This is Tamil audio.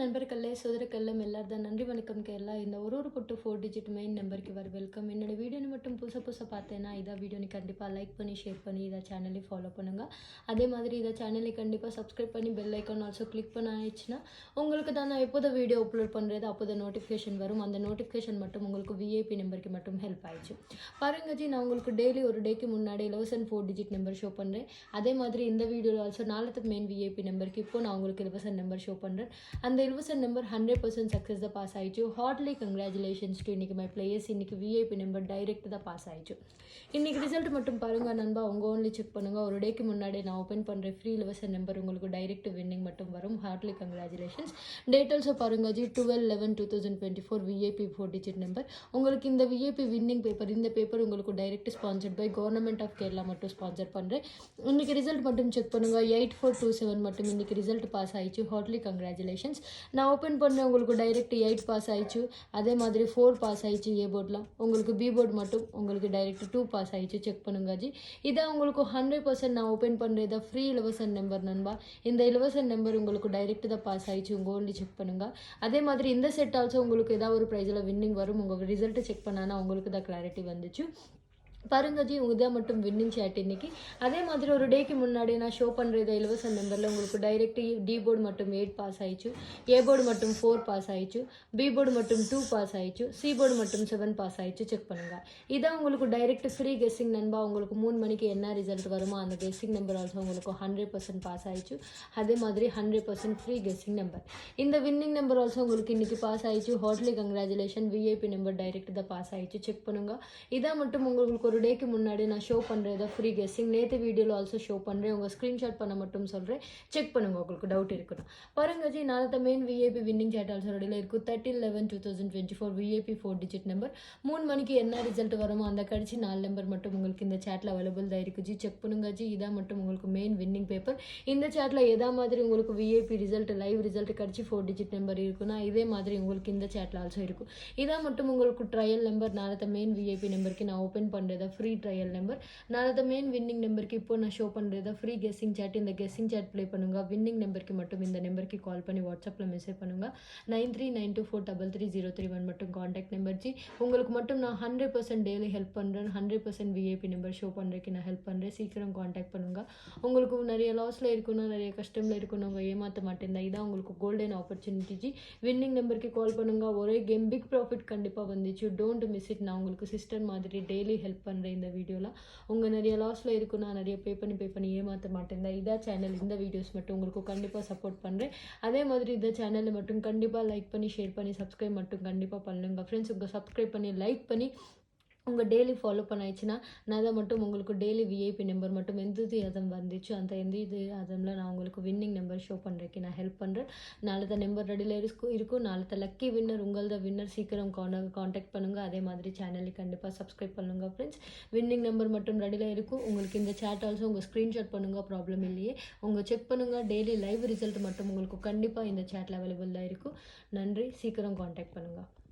நண்பர்களே சோதரக்கல்லம் எல்லாரும் நன்றி வணக்கம் கேரளா. இந்த ஒரு புட்டு 4 டிஜிட் மெயின் நம்பருக்கு வர வெல்கம். என்னோட வீடியோ மட்டும் புதுசாக பார்த்தேன்னா இதை வீடியோ நீ கண்டிப்பாக லைக் பண்ணி ஷேர் பண்ணி இதை சேனலை ஃபாலோ பண்ணுங்கள். அதே மாதிரி இதை சேனலை கண்டிப்பாக சப்ஸ்கிரைப் பண்ணி பெல் ஐக்கான் ஆல்சோ கிளிக் பண்ண ஆயிடுச்சுன்னா உங்களுக்கு தான் நான் எப்போது வீடியோ அப்லோட் பண்ணுறது அப்போது நோட்டிஃபிகேஷன் வரும். அந்த நோட்டிஃபிகேஷன் மட்டும் உங்களுக்கு விஐபி நம்பருக்கு மட்டும் ஹெல்ப் ஆயிடுச்சு. பாருங்க ஜி, நான் உங்களுக்கு டெய்லி ஒரு டேக்கு முன்னாடி 4 டிஜிட் நம்பர் ஷோ பண்ணுறேன். அதே மாதிரி இந்த வீடியோவில் ஆல்சோ நாளத்துக்கு மெயின் விஐபி நம்பருக்கு இப்போ நான் உங்களுக்கு 11 நம்பர் ஷோ பண்ணுறேன். அந்த 11 நம்பர் 100% சக்ஸஸ் தான் பாஸ் ஆயிடுச்சு. ஹார்ட்லி கங்க்ராச்சுலேஷன்ஸ் டு இன்னைக்கு மை பிளேயர்ஸ். இன்னைக்கு விஐபி நம்பர் டைரெக்ட் தான் பாஸ் ஆயிடுச்சு. இன்னைக்கு ரிசல்ட் மட்டும் பாருங்க நண்பா, உங்க ஓன்லி செக் பண்ணுங்க. ஒரு டேக்கு முன்னாடி நான் ஓப்பன் பண்ணுற ஃப்ரீ 11 நம்பர் உங்களுக்கு டைரெக்ட் வின்னிங் மட்டும் வரும். Hardly congratulations. டேட் ஆல்சோ பாருங்க ஜி, 12/11/2024 விஐபி 4 டிஜிட் நம்பர். உங்களுக்கு இந்த விஐபி வின்னிங் பேப்பர், இந்த பேப்பர் உங்களுக்கு direct sponsored by government of Kerala மட்டும் ஸ்பான்சர் பண்ணுறேன். இன்னைக்கு ரிசல்ட் மட்டும் செக் பண்ணுங்க. 8427 மட்டும் இன்னைக்கு ரிசல்ட் பாஸ் ஆயிடுச்சு. Hardly congratulations. நான் ஓப்பன் பண்ண உங்களுக்கு டைரெக்ட் 8 பாஸ் ஆயிடுச்சு. அதே மாதிரி 4 பாஸ் ஆயிடுச்சு ஏ போர்டில். உங்களுக்கு பி போர்டு மட்டும் உங்களுக்கு டைரெக்ட் 2 பாஸ் ஆயிடுச்சு. செக் பண்ணுங்க ஜி. இதான் உங்களுக்கு 100% நான் ஓப்பன் பண்ணுறத ஃப்ரீ 11 நம்பர் நண்பா. இந்த 11 நம்பர் உங்களுக்கு டைரெக்ட் தான் பாஸ் ஆயிடுச்சு. உங்கள் ஓன்லி செக் பண்ணுங்க. அதே மாதிரி இந்த செட் ஆல்சோ உங்களுக்கு ஏதாவது ஒரு ப்ரைஸில் வின்னிங் வரும். உங்கள் ரிசல்ட் செக் பண்ணானா உங்களுக்கு தான் கிளாரிட்டி வந்துச்சு. பாருங்க ஜி, இதான் மட்டும் வின்னிங் சேட் இன்னைக்கு. அதே மாதிரி ஒரு டேக்கு முன்னாடி நான் ஷோ பண்ணுறது 11 நம்பரில் உங்களுக்கு டைரெக்ட் டி போர்டு மட்டும் 8 பாஸ் ஆயிடுச்சு. ஏ போர்டு மட்டும் 4 பாஸ் ஆயிடுச்சு. பி போர்டு மட்டும் 2 பாஸ் ஆயிடுச்சு. சி போர்டு மட்டும் 7 பாஸ் ஆயிடுச்சு. செக் பண்ணுங்க. இதான் உங்களுக்கு டைரெக்ட் ஃப்ரீ கெஸ்ஸிங் நண்பா. உங்களுக்கு 3 மணிக்கு என்ன ரிசல்ட் வருமோ அந்த கெஸ்ஸிங் நம்பர் ஆல்சோ உங்களுக்கு 100% பாஸ் ஆயிடுச்சு. அதே மாதிரி 100% ஃப்ரீ கெஸ்ஸிங் நம்பர். இந்த வின்னிங் நம்பர் ஆல்சோ உங்களுக்கு இன்னைக்கு பாஸ் ஆயிடுச்சு. Hardly congratulation. VIP number direct தான் பாஸ் ஆயிடுச்சு. செக் பண்ணுங்க. இதான் மட்டும் உங்களுக்கு ஒரு டேக்கு முன்னாடி நான் ஷோ பண்ணுறத ஃப்ரீ கெஸ்ஸிங் நேற்று வீடியோவில் ஆல்சோ ஷோ பண்ணுறேன். உங்கள் ஸ்க்ரீன்ஷாட் பண்ண மட்டும் சொல்கிறேன். செக் பண்ணுங்க, உங்களுக்கு டவுட் இருக்கணும். பாருங்க ஜி, நாளத்த main VIP winning chart also ரெடியில் இருக்கும். 13/11/2024 விஐபி 4 டிஜிட் நம்பர். 3 மணிக்கு என்ன ரிசல்ட் வருமோ அந்த கடிச்சு 4 நம்பர் மட்டும் உங்களுக்கு இந்த சேட்டில் அவைலபிள் தான் இருக்குது ஜி. செக் பண்ணுங்க ஜி. இதான் மட்டும் உங்களுக்கு மெயின் வின்னிங் பேப்பர். இந்த சேட்டில் எதா மாதிரி உங்களுக்கு விஐபி ரிசல்ட் லைவ் ரிசல்ட் கடிச்சு 4 டிஜிட் நம்பர் இருக்குன்னா இதே மாதிரி உங்களுக்கு இந்த சேட்டில் ஆல்சோ இருக்கும். இதான் மட்டும் உங்களுக்கு ட்ரையல் நம்பர். நாளத்த மெயின் விஐபி நம்பருக்கு நான் ஓப்பன் பண்ணுறத ஃப்ரீ ட்ரையல் நம்பர். நாளத்த மெயின் வின்னிங் நம்பருக்கு இப்போ நான் ஷோ பண்ணுறத ஃப்ரீ கெஸ்ஸிங் சேட். இந்த கெஸ்ஸிங் சேட் ப்ளே பண்ணுங்க. வின்னிங் நம்பருக்கு மட்டும் இந்த நம்பருக்கு கால் பண்ணி வாட்ஸ்அப்பில் மெசேஜ் பண்ணுங்க. 9392433031 மட்டும் காண்டாக்ட் நம்பர் ஜி. உங்களுக்கு மட்டும் நான் 100% டெய்லி ஹெல்ப் பண்ணுறேன். 100% விஐபி நம்பர் ஷோ பண்ணுறதுக்கு நான் ஹெல்ப் பண்ணுறேன். சீக்கிரம் காண்டாக்ட் பண்ணுங்க. உங்களுக்கு நிறைய லாஸில் இருக்கணும், நிறைய கஷ்டமில் இருக்கணும், உங்கள் ஏமாற்ற மாட்டேன். இதான் உங்களுக்கு கோல்டன் ஆப்பர்ச்சுனிட்டி ஜி. வின்னிங் நம்பருக்கு கால் பண்ணுங்க. ஒரே கேம் பிக் ப்ராஃபிட் கண்டிப்பாக வந்துச்சு. Don't miss it. நான் உங்களுக்கு சிஸ்டர் மாதிரி டெய்லி ஹெல்ப் பண்ணுறேன். இந்த வீடியோவில் உங்கள் நிறைய லாஸில் இருக்கும். நான் நிறைய பே பண்ணி ஏமாற்ற மாட்டேன். இதா சேனல் இந்த வீடியோஸ் மட்டும் உங்களுக்கு கண்டிப்பாக சப்போர்ட் பண்ணுறேன். அதே மாதிரி இந்த சேனலை மட்டும் கண்டிப்பாக லைக் பண்ணி ஷேர் பண்ணி சப்ஸ்கிரைப் மட்டும் கண்டிப்பாக பண்ணுங்க ஃப்ரெண்ட்ஸ். உங்கள் சப்ஸ்கிரைப் பண்ணி லைக் பண்ணி உங்கள் டெய்லி ஃபாலோ பண்ணாயிடுச்சுன்னா நான் அதை மட்டும் உங்களுக்கு டெய்லி விஐபி நம்பர் மட்டும் எந்தூசியாசம் வந்துச்சு. அந்த எந்தூசியாசமில் நான் உங்களுக்கு வின்னிங் நம்பர் ஷோ பண்ணுறதுக்கு நான் ஹெல்ப் பண்ணுறேன். நாளத்த நம்பர் ரெடியில் இருக்கும். நாளத்த லக்கி வின்னர் உங்களது வின்னர். சீக்கிரம் காண்டாக்ட் பண்ணுங்கள். அதே மாதிரி சேனலுக்கு கண்டிப்பாக சப்ஸ்கிரைப் பண்ணுங்கள் ஃப்ரெண்ட்ஸ். வின்னிங் நம்பர் மட்டும் ரெடியில் இருக்கும். உங்களுக்கு இந்த சேட் ஆல்சோ உங்கள் ஸ்க்ரீன்ஷாட் பண்ணுங்கள், ப்ராப்ளம் இல்லையே. உங்கள் செக் பண்ணுங்கள். டெய்லி லைவ் ரிசல்ட் மட்டும் உங்களுக்கு கண்டிப்பாக இந்த சேட்டில் அவைலபிள் தான் இருக்கும். நன்றி. சீக்கிரம் காண்டாக்ட் பண்ணுங்கள்.